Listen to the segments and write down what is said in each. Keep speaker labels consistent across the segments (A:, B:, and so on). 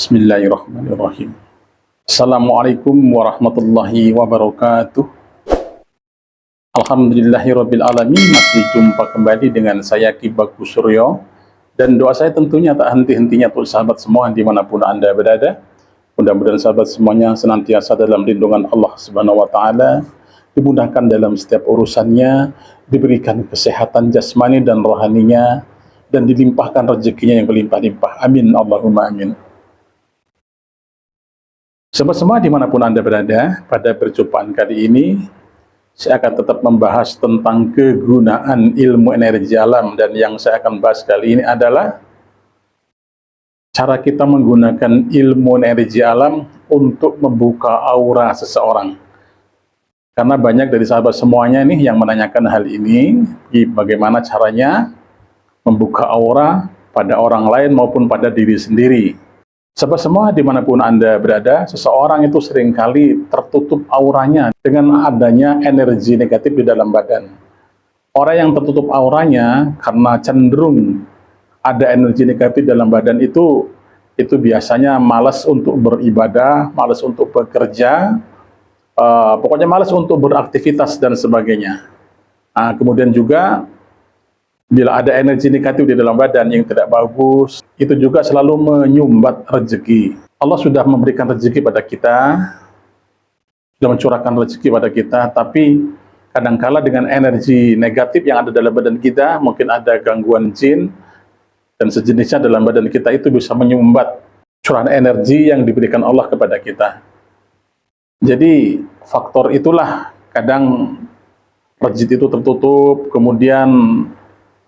A: Bismillahirrahmanirrahim. Assalamualaikum warahmatullahi wabarakatuh. Alhamdulillahirrabbilalamin. Masih jumpa kembali dengan saya Ki Bagus Suryo. Dan doa saya tentunya tak henti-hentinya untuk sahabat semua dimanapun Anda berada. Mudah-mudahan sahabat semuanya senantiasa dalam lindungan Allah Subhanahu wa Ta'ala, dimudahkan dalam setiap urusannya, diberikan kesehatan jasmani dan rohaninya, dan dilimpahkan rezekinya yang berlimpah-limpah. Amin Allahumma amin. Sahabat semua dimanapun Anda berada, pada perjumpaan kali ini saya akan tetap membahas tentang kegunaan ilmu energi alam, dan yang saya akan bahas kali ini adalah cara kita menggunakan ilmu energi alam untuk membuka aura seseorang. Karena banyak dari sahabat semuanya nih yang menanyakan hal ini, bagaimana caranya membuka aura pada orang lain maupun pada diri sendiri. Sahabat semua dimanapun Anda berada, seseorang itu seringkali tertutup auranya dengan adanya energi negatif di dalam badan. Orang yang tertutup auranya karena cenderung ada energi negatif dalam badan itu biasanya malas untuk beribadah, malas untuk bekerja, pokoknya malas untuk beraktivitas dan sebagainya. Kemudian juga bila ada energi negatif di dalam badan yang tidak bagus, itu juga selalu menyumbat rezeki. Allah sudah memberikan rezeki pada kita, sudah mencurahkan rezeki pada kita, tapi kadangkala dengan energi negatif yang ada dalam badan kita, mungkin ada gangguan jin dan sejenisnya dalam badan kita, itu bisa menyumbat curahan energi yang diberikan Allah kepada kita. Jadi faktor itulah kadang rezeki itu tertutup, kemudian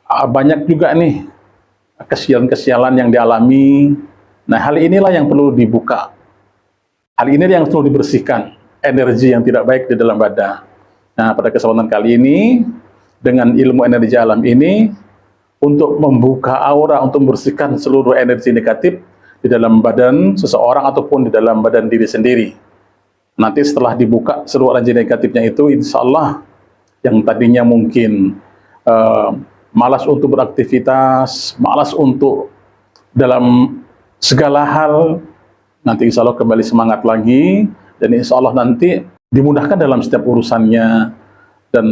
A: banyak juga nih kesialan-kesialan yang dialami. Nah, hal inilah yang perlu dibuka. Hal ini yang perlu dibersihkan, energi yang tidak baik di dalam badan. Nah, pada kesempatan kali ini, dengan ilmu energi alam ini, untuk membuka aura, untuk membersihkan seluruh energi negatif di dalam badan seseorang ataupun di dalam badan diri sendiri. Nanti setelah dibuka seluruh energi negatifnya itu, insya Allah yang tadinya mungkin malas untuk beraktivitas, malas untuk dalam segala hal, nanti insya Allah kembali semangat lagi, dan insya Allah nanti dimudahkan dalam setiap urusannya, dan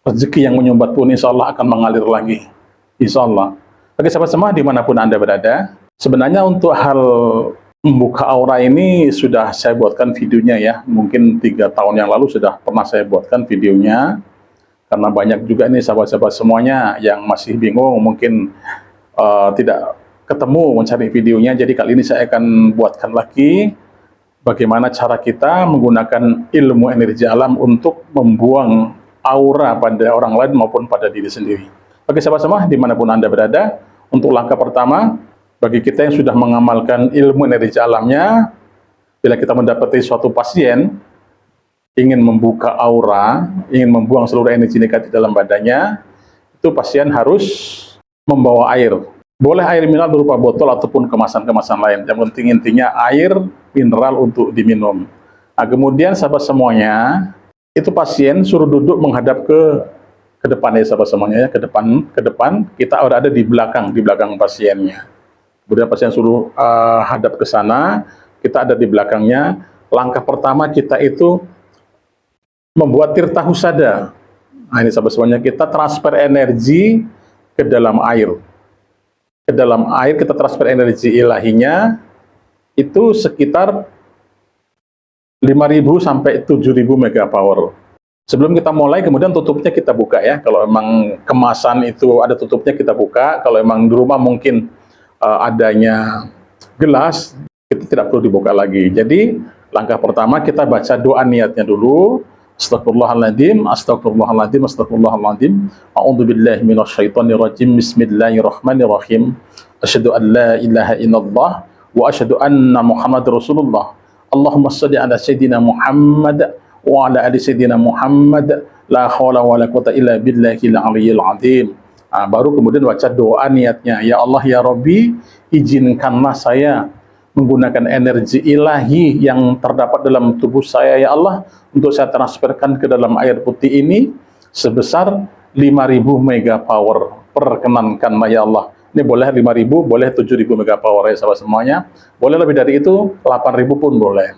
A: rezeki yang menyumbat pun insya Allah akan mengalir lagi, insya Allah. Bagi sahabat semua dimanapun Anda berada, sebenarnya untuk hal membuka aura ini sudah saya buatkan videonya ya, mungkin 3 tahun yang lalu sudah pernah saya buatkan videonya. Karena banyak juga nih sahabat-sahabat semuanya yang masih bingung, mungkin tidak ketemu mencari videonya. Jadi kali ini saya akan buatkan lagi bagaimana cara kita menggunakan ilmu energi alam untuk membuang aura pada orang lain maupun pada diri sendiri. Bagi sahabat semua dimanapun Anda berada, untuk langkah pertama, bagi kita yang sudah mengamalkan ilmu energi alamnya, bila kita mendapati suatu pasien ingin membuka aura, ingin membuang seluruh energi negatif dalam badannya, itu pasien harus membawa air. Boleh air mineral berupa botol ataupun kemasan-kemasan lain. Yang penting intinya air mineral untuk diminum. Nah, kemudian sahabat semuanya, itu pasien suruh duduk menghadap ke depan ya sahabat semuanya ya, ke depan. Kita ada di belakang pasiennya. Kemudian pasien suruh hadap ke sana, kita ada di belakangnya. Langkah pertama kita itu membuat tirta husada. Nah, ini sahabat semuanya, kita transfer energi ke dalam air. Ke dalam air kita transfer energi ilahinya, itu sekitar 5.000 sampai 7.000 megapower. Sebelum kita mulai, kemudian tutupnya kita buka ya. Kalau emang kemasan itu ada tutupnya kita buka. Kalau emang di rumah mungkin adanya gelas, kita tidak perlu dibuka lagi. Jadi langkah pertama kita baca doa niatnya dulu. Astagfirullahaladzim, astagfirullahaladzim, astagfirullahaladzim. A'udzubillahi minasyaitonirrajim. Bismillahirrahmanirrahim. Asyhadu an la ilaha illallah wa asyhadu anna Muhammadar Rasulullah. Allahumma shalli ala sayyidina Muhammad wa ala ali sayyidina Muhammad. La haula wa la quwwata illa billahil aliyyil azim. Baru kemudian baca doa niatnya. Ya Allah ya Rabbi, izinkanlah saya menggunakan energi ilahi yang terdapat dalam tubuh saya ya Allah, untuk saya transferkan ke dalam air putih ini sebesar 5.000 megapower. Perkenankanlah ya Allah. Ini boleh 5.000, boleh 7.000 megapower ya sahabat semuanya. Boleh lebih dari itu, 8.000 pun boleh.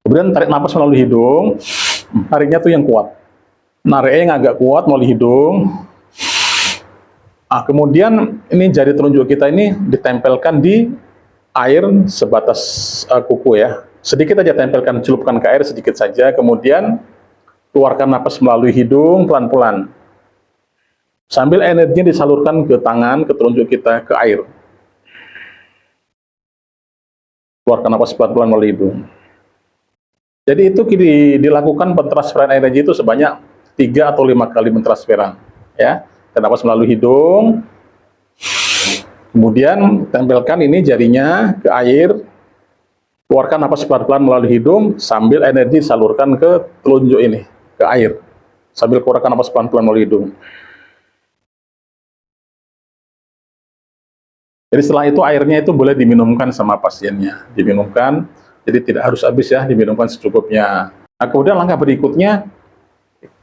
A: Kemudian tarik nafas melalui hidung, tariknya tuh yang kuat. Nariknya yang agak kuat melalui hidung. Kemudian ini jari telunjuk kita ini ditempelkan di air sebatas kuku ya. Sedikit aja tempelkan, celupkan ke air sedikit saja. Kemudian keluarkan nafas melalui hidung pelan-pelan. Sambil energinya disalurkan ke tangan, ke telunjuk kita, ke air. Keluarkan nafas pelan-pelan melalui hidung. Jadi itu dilakukan pentransferan energi itu sebanyak 3 atau 5 kali pentransferan. Ya, nafas melalui hidung. Kemudian tempelkan ini jarinya ke air. Keluarkan nafas pelan-pelan melalui hidung sambil energi disalurkan ke telunjuk ini, ke air. Sambil keluarkan nafas pelan-pelan melalui hidung. Jadi setelah itu airnya itu boleh diminumkan sama pasiennya, diminumkan, jadi tidak harus habis ya, diminumkan secukupnya. Nah, kemudian langkah berikutnya,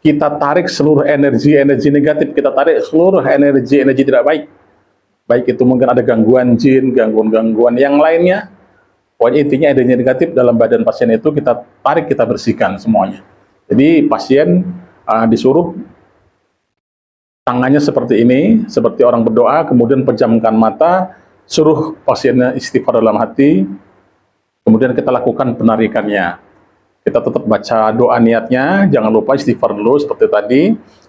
A: kita tarik seluruh energi negatif, kita tarik seluruh energi tidak baik. Baik itu mungkin ada gangguan jin, gangguan yang lainnya, pokoknya intinya energi negatif dalam badan pasien itu kita tarik, kita bersihkan semuanya. Jadi pasien disuruh tangannya seperti ini, seperti orang berdoa, kemudian pejamkan mata, suruh pasiennya istighfar dalam hati, kemudian kita lakukan penarikannya. Kita tetap baca doa niatnya, jangan lupa istighfar dulu seperti tadi.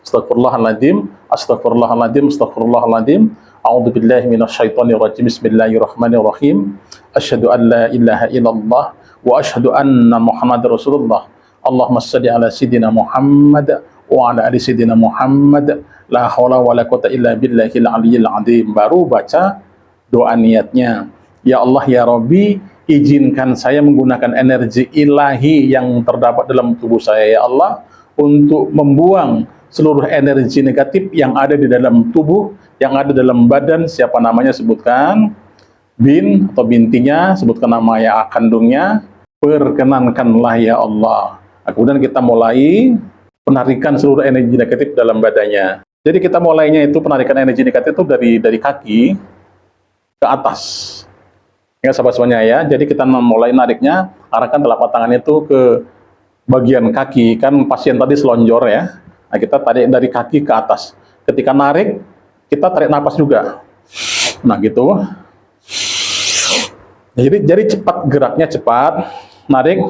A: Astagfirullahaladzim, astagfirullahaladzim, astagfirullahaladzim. A'udzubillahi minasyaitonirrajim. Bismillahirrahmanirrahim. Asyhadu an la ilaha illallah wa asyhadu anna Muhammadar Rasulullah. Allahumma shalli ala sayyidina Muhammad wa ala ali sayyidina Muhammad. La haula wa la quwwata illa billahil aliyyil azim. Baru baca doa niatnya. Ya Allah ya Rabbi, izinkan saya menggunakan energi ilahi yang terdapat dalam tubuh saya ya Allah untuk membuang seluruh energi negatif yang ada di dalam tubuh, yang ada dalam badan. Siapa namanya sebutkan, bin atau bintinya, sebutkan nama ya kandungnya, perkenankanlah ya Allah. Kemudian kita mulai penarikan seluruh energi negatif dalam badannya. Jadi kita mulainya itu penarikan energi negatif itu dari kaki ke atas. Ya sahabat semuanya ya. Jadi kita mulai nariknya, arahkan telapak tangan itu ke bagian kaki. Kan pasien tadi selonjor ya. Nah, kita tarik dari kaki ke atas. Ketika narik, kita tarik napas juga. Nah, gitu. Jadi cepat geraknya, cepat. Narik.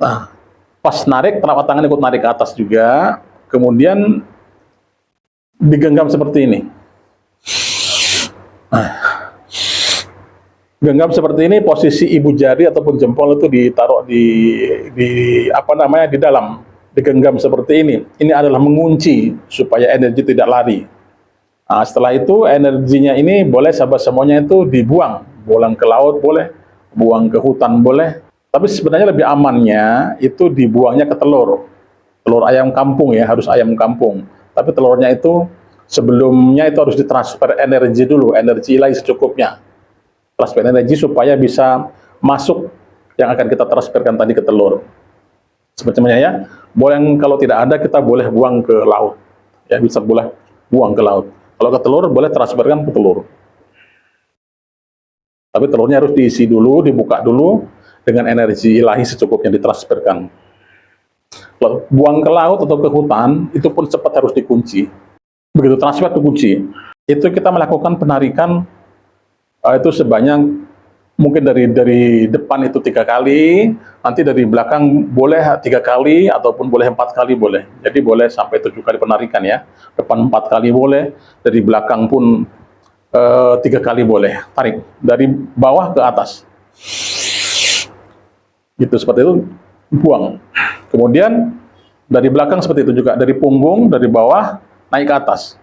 A: Nah, pas narik, telapak tangan ikut narik ke atas juga. Kemudian digenggam seperti ini. Genggam seperti ini, posisi ibu jari ataupun jempol itu ditaruh di dalam, digenggam seperti ini. Ini adalah mengunci supaya energi tidak lari. Nah, setelah itu energinya ini boleh sahabat semuanya itu dibuang, buang ke laut boleh, buang ke hutan boleh. Tapi sebenarnya lebih amannya itu dibuangnya ke telur ayam kampung ya, harus ayam kampung. Tapi telurnya itu sebelumnya itu harus ditransfer energi dulu, energi ilahi secukupnya. Transfer energi supaya bisa masuk yang akan kita transferkan tadi ke telur. Sebetulnya ya, boleh kalau tidak ada kita boleh buang ke laut. Ya, bisa boleh buang ke laut. Kalau ke telur boleh transferkan ke telur. Tapi telurnya harus diisi dulu, dibuka dulu dengan energi ilahi secukupnya ditransferkan. Kalau buang ke laut atau ke hutan, itu pun cepat harus dikunci. Begitu transfer dikunci. Itu kita melakukan penarikan itu sebanyak mungkin dari depan itu 3 kali, nanti dari belakang boleh 3 kali ataupun boleh 4 kali boleh. Jadi boleh sampai 7 kali penarikan ya. Depan 4 kali boleh, dari belakang pun 3 kali boleh. Tarik dari bawah ke atas. Gitu seperti itu, buang. Kemudian dari belakang seperti itu juga, dari punggung, dari bawah naik ke atas.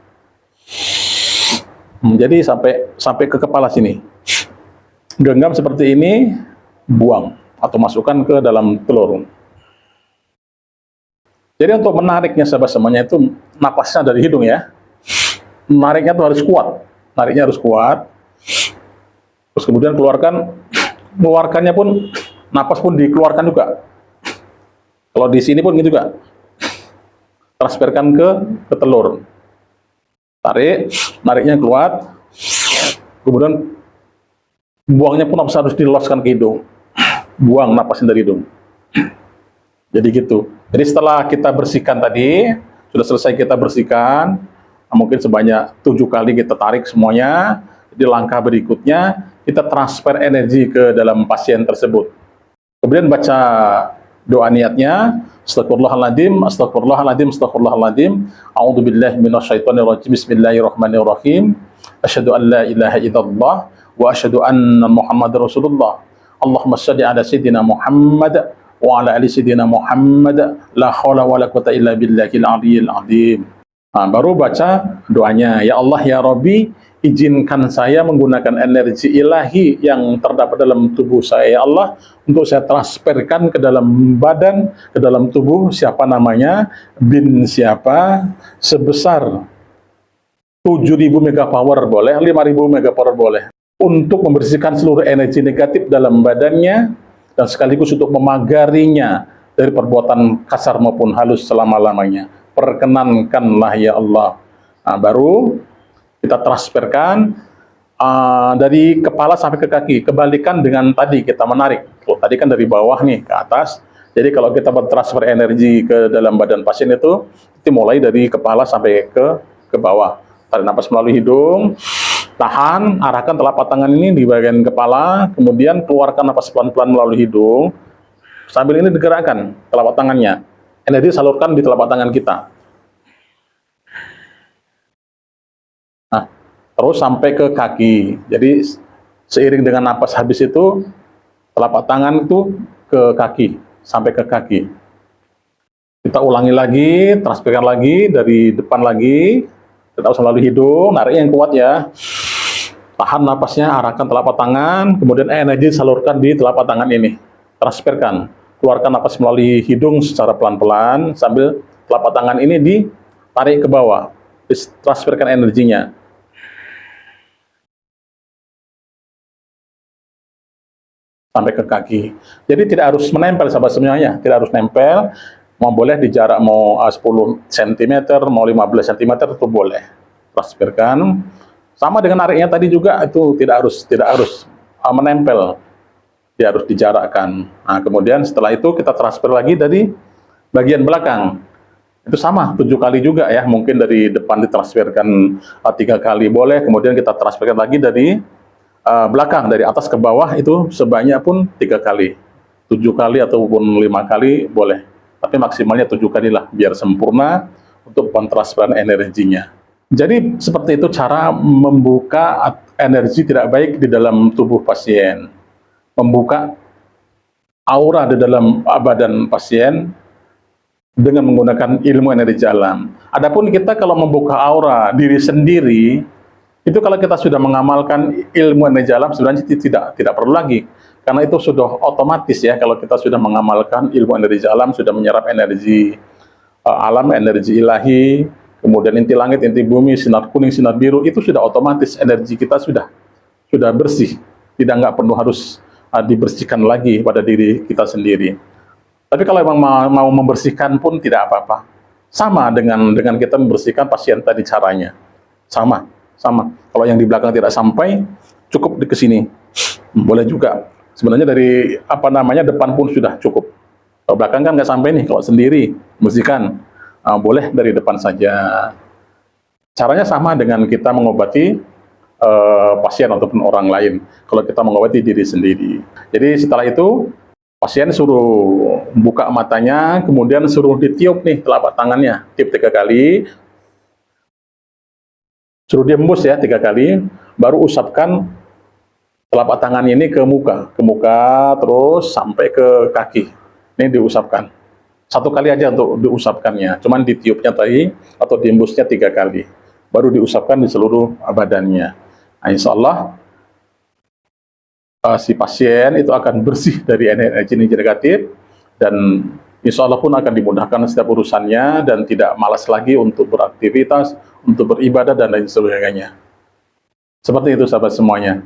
A: Jadi sampai ke kepala sini. Genggam seperti ini, buang atau masukkan ke dalam telur. Jadi untuk menariknya sahabat semuanya itu napasnya dari hidung ya. Menariknya itu harus kuat. Nariknya harus kuat. Terus kemudian keluarkannya pun napas pun dikeluarkan juga. Kalau di sini pun gitu juga. Transferkan ke telur. Tarik, nariknya keluar, kemudian buangnya pun harus diloskan ke hidung. Buang napasnya dari hidung. Jadi gitu. Jadi setelah kita bersihkan tadi, sudah selesai kita bersihkan, mungkin sebanyak 7 kali kita tarik semuanya. Jadi langkah berikutnya, kita transfer energi ke dalam pasien tersebut. Kemudian baca doa niatnya, astagfirullahaladzim, astagfirullahaladzim, astagfirullahaladzim, a'udzubillahi minasyaitonirrajim, bismillahirrahmanirrahim, asyhadu an la ilaha illallah, wa asyhadu anna muhammadar rasulullah, Allahumma shalli ala sayyidina Muhammad, wa ala ali sayyidina Muhammad, la haula wa la quwata illa billahil aliyyil azim. Nah, baru baca doanya, ya Allah ya Rabbi, izinkan saya menggunakan energi ilahi yang terdapat dalam tubuh saya, ya Allah, untuk saya transferkan ke dalam badan, ke dalam tubuh siapa namanya, bin siapa, sebesar 7.000 megapower boleh, 5.000 megapower boleh, untuk membersihkan seluruh energi negatif dalam badannya, dan sekaligus untuk memagarinya dari perbuatan kasar maupun halus selama-lamanya. Perkenankanlah ya Allah. Nah, baru kita transferkan dari kepala sampai ke kaki. Kebalikan dengan tadi kita menarik. Tadi kan dari bawah nih ke atas. Jadi kalau kita bertransfer energi ke dalam badan pasien itu mulai dari kepala sampai ke bawah. Tarik nafas melalui hidung, tahan, arahkan telapak tangan ini di bagian kepala, kemudian keluarkan nafas pelan-pelan melalui hidung. Sambil ini digerakkan telapak tangannya. Energi salurkan di telapak tangan kita. Nah, terus sampai ke kaki. Jadi seiring dengan napas habis itu, telapak tangan itu ke kaki, sampai ke kaki. Kita ulangi lagi, transferkan lagi dari depan lagi, tetap melalui hidung, narik yang kuat ya. Tahan napasnya, arahkan telapak tangan, kemudian energi salurkan di telapak tangan ini. Transferkan, keluarkan napas melalui hidung secara pelan-pelan, sambil telapak tangan ini ditarik ke bawah, transferkan energinya. Sampai ke kaki. Jadi tidak harus menempel sahabat semuanya, tidak harus nempel, mau boleh di jarak mau 10 cm, mau 15 cm itu boleh. Transferkan. Sama dengan nariknya tadi juga, itu tidak harus menempel. Dia harus dijarakkan. Nah, kemudian setelah itu kita transfer lagi dari bagian belakang. Itu sama, 7 kali juga ya. Mungkin dari depan ditransferkan 3 kali boleh, kemudian kita transferkan lagi dari belakang, dari atas ke bawah itu sebanyak pun 3 kali. 7 kali ataupun 5 kali boleh. Tapi maksimalnya 7 kali lah, biar sempurna untuk pentransferan energinya. Jadi seperti itu cara membuka energi tidak baik di dalam tubuh pasien. Membuka aura di dalam badan pasien dengan menggunakan ilmu energi alam. Adapun kita kalau membuka aura diri sendiri, itu kalau kita sudah mengamalkan ilmu energi alam sebenarnya tidak perlu lagi. Karena itu sudah otomatis ya, kalau kita sudah mengamalkan ilmu energi alam, sudah menyerap energi alam, energi ilahi, kemudian inti langit, inti bumi, sinar kuning, sinar biru, itu sudah otomatis energi kita sudah bersih. Nggak perlu harus dibersihkan lagi pada diri kita sendiri. Tapi kalau memang mau membersihkan pun tidak apa-apa. Sama dengan kita membersihkan pasien tadi caranya. Sama. Kalau yang di belakang tidak sampai, cukup di kesini. Boleh juga. Sebenarnya dari depan pun sudah cukup. Kalau belakang kan nggak sampai nih, kalau sendiri bersihkan. Boleh dari depan saja. Caranya sama dengan kita mengobati pasien ataupun orang lain. Kalau kita mengobati diri sendiri. Jadi setelah itu pasien suruh buka matanya, kemudian suruh ditiup nih telapak tangannya, tiup 3 kali. Suruh dia embus ya 3 kali, baru usapkan telapak tangan ini ke muka terus sampai ke kaki. Ini diusapkan. 1 kali aja untuk diusapkannya, cuman ditiupnya tadi atau diembusnya 3 kali. Baru diusapkan di seluruh badannya. Nah, insya Allah si pasien itu akan bersih dari energi negatif, dan insya Allah pun akan dimudahkan setiap urusannya dan tidak malas lagi untuk beraktivitas, untuk beribadah dan lain sebagainya. Seperti itu sahabat semuanya.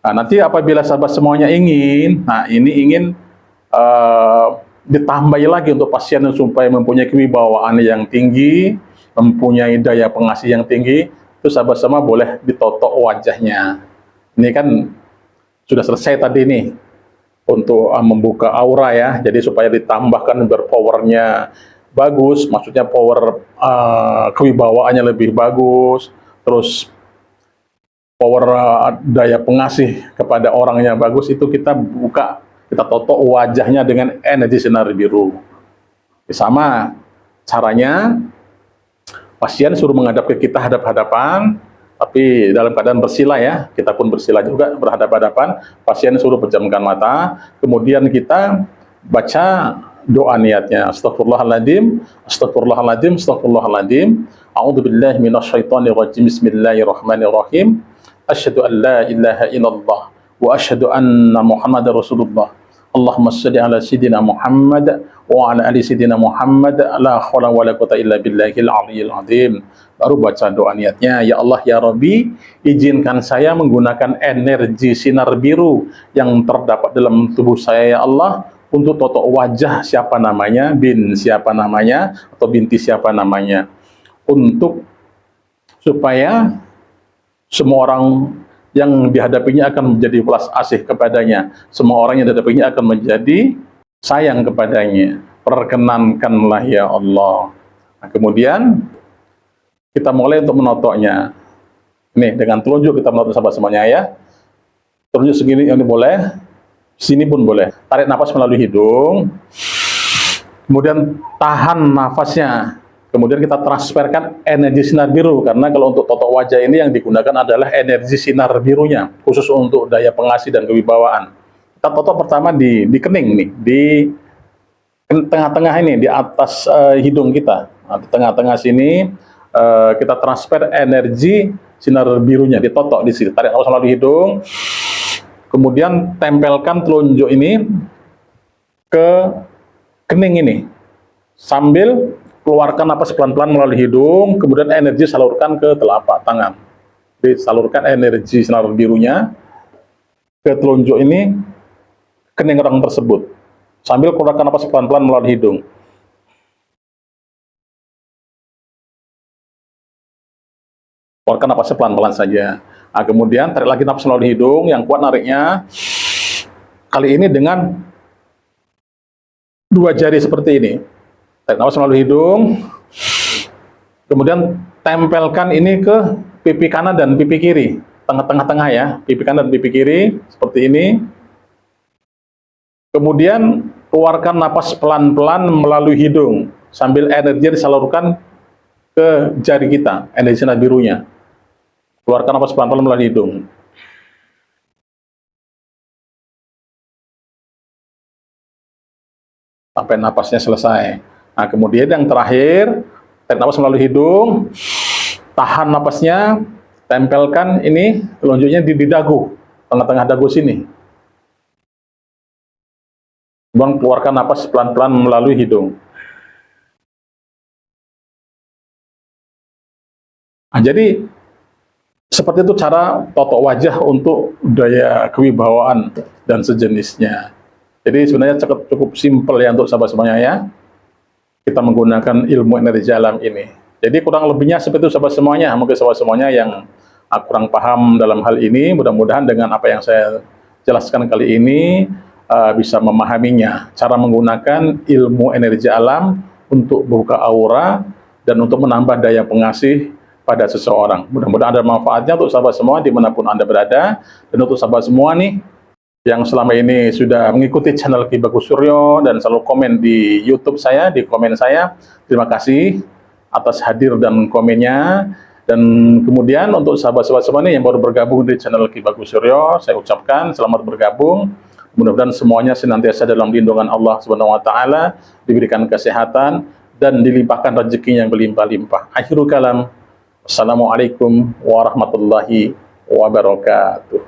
A: Nah, nanti apabila sahabat semuanya ingin ditambahi lagi untuk pasien supaya mempunyai kewibawaan yang tinggi, mempunyai daya pengasih yang tinggi, itu sahabat semua boleh ditotok wajahnya. Ini kan sudah selesai tadi nih untuk membuka aura ya, jadi supaya ditambahkan berpowernya bagus, maksudnya power kewibawaannya lebih bagus, terus power daya pengasih kepada orangnya bagus, itu kita buka, kita totok wajahnya dengan energi sinar biru. Sama caranya, pasien suruh menghadap ke kita hadap-hadapan, tapi dalam keadaan bersila ya, kita pun bersila juga berhadap-hadapan, pasien suruh pejamkan mata, kemudian kita baca doa niatnya, astagfirullahaladzim, astagfirullahaladzim, astagfirullahaladzim, a'udzubillahi minasyaitonirrajim, bismillahirrahmanirrahim, asyhadu an la ilaha illallah, wa asyhadu anna muhammadar rasulullah, Allahumma shalli ala sayyidina Muhammad wa ala ali sayyidina Muhammad, la haula wala quwwata illa billahil aliyyil azim. Baru baca doa niatnya, ya Allah ya Rabbi, izinkan saya menggunakan energi sinar biru yang terdapat dalam tubuh saya ya Allah, untuk totok wajah siapa namanya, bin siapa namanya, atau binti siapa namanya, untuk supaya semua orang yang dihadapinya akan menjadi welas asih kepadanya, semua orang yang dihadapinya akan menjadi sayang kepadanya. Perkenankanlah ya Allah. Nah, kemudian kita mulai untuk menotoknya. Nih, dengan telunjuk kita menotok sahabat semuanya ya. Telunjuk segini ini boleh, sini pun boleh. Tarik nafas melalui hidung, kemudian tahan nafasnya. Kemudian kita transferkan energi sinar biru, karena kalau untuk totok wajah ini yang digunakan adalah energi sinar birunya, khusus untuk daya pengasih dan kewibawaan. Kita totok pertama di kening nih, di tengah-tengah ini, di atas hidung kita. Nah, di tengah-tengah sini kita transfer energi sinar birunya, ditotok di sini. Tarik nafas melalui hidung, kemudian tempelkan telunjuk ini ke kening ini, sambil keluarkan napas pelan-pelan melalui hidung, kemudian energi salurkan ke telapak tangan. Jadi salurkan energi sinar birunya ke telunjuk ini, kening orang tersebut, sambil keluarkan napas pelan-pelan melalui hidung. Keluarkan napasnya pelan-pelan saja. Nah, kemudian tarik lagi napas melalui hidung, yang kuat nariknya. Kali ini dengan 2 jari seperti ini. Tarik nafas melalui hidung, kemudian tempelkan ini ke pipi kanan dan pipi kiri, tengah-tengah ya, pipi kanan dan pipi kiri, seperti ini. Kemudian keluarkan napas pelan-pelan melalui hidung, sambil energi disalurkan ke jari kita, energi sinar birunya. Keluarkan napas pelan-pelan melalui hidung. Sampai napasnya selesai. Nah, kemudian yang terakhir, tarik nafas melalui hidung, tahan napasnya, tempelkan ini telunjuknya di dagu, tengah-tengah dagu sini. Kemudian keluarkan napas pelan-pelan melalui hidung. Nah, jadi seperti itu cara totok wajah untuk daya kewibawaan dan sejenisnya. Jadi sebenarnya cukup simpel ya untuk sahabat semuanya ya. Kita menggunakan ilmu energi alam ini. Jadi kurang lebihnya seperti itu sahabat semuanya. Mungkin sahabat semuanya yang kurang paham dalam hal ini, mudah-mudahan dengan apa yang saya jelaskan kali ini bisa memahaminya. Cara menggunakan ilmu energi alam untuk buka aura dan untuk menambah daya pengasih pada seseorang. Mudah-mudahan ada manfaatnya untuk sahabat semua dimanapun Anda berada. Dan untuk sahabat semua nih, yang selama ini sudah mengikuti channel Ki Bagus Suryo dan selalu komen di YouTube saya, di komen saya, terima kasih atas hadir dan komennya. Dan kemudian untuk sahabat-sahabat semua ini yang baru bergabung di channel Ki Bagus Suryo, saya ucapkan selamat bergabung. Mudah-mudahan semuanya senantiasa dalam lindungan Allah Subhanahu wa taala, diberikan kesehatan dan dilimpahkan rezeki yang berlimpah-limpah. Akhirul kalam. Assalamualaikum warahmatullahi wabarakatuh.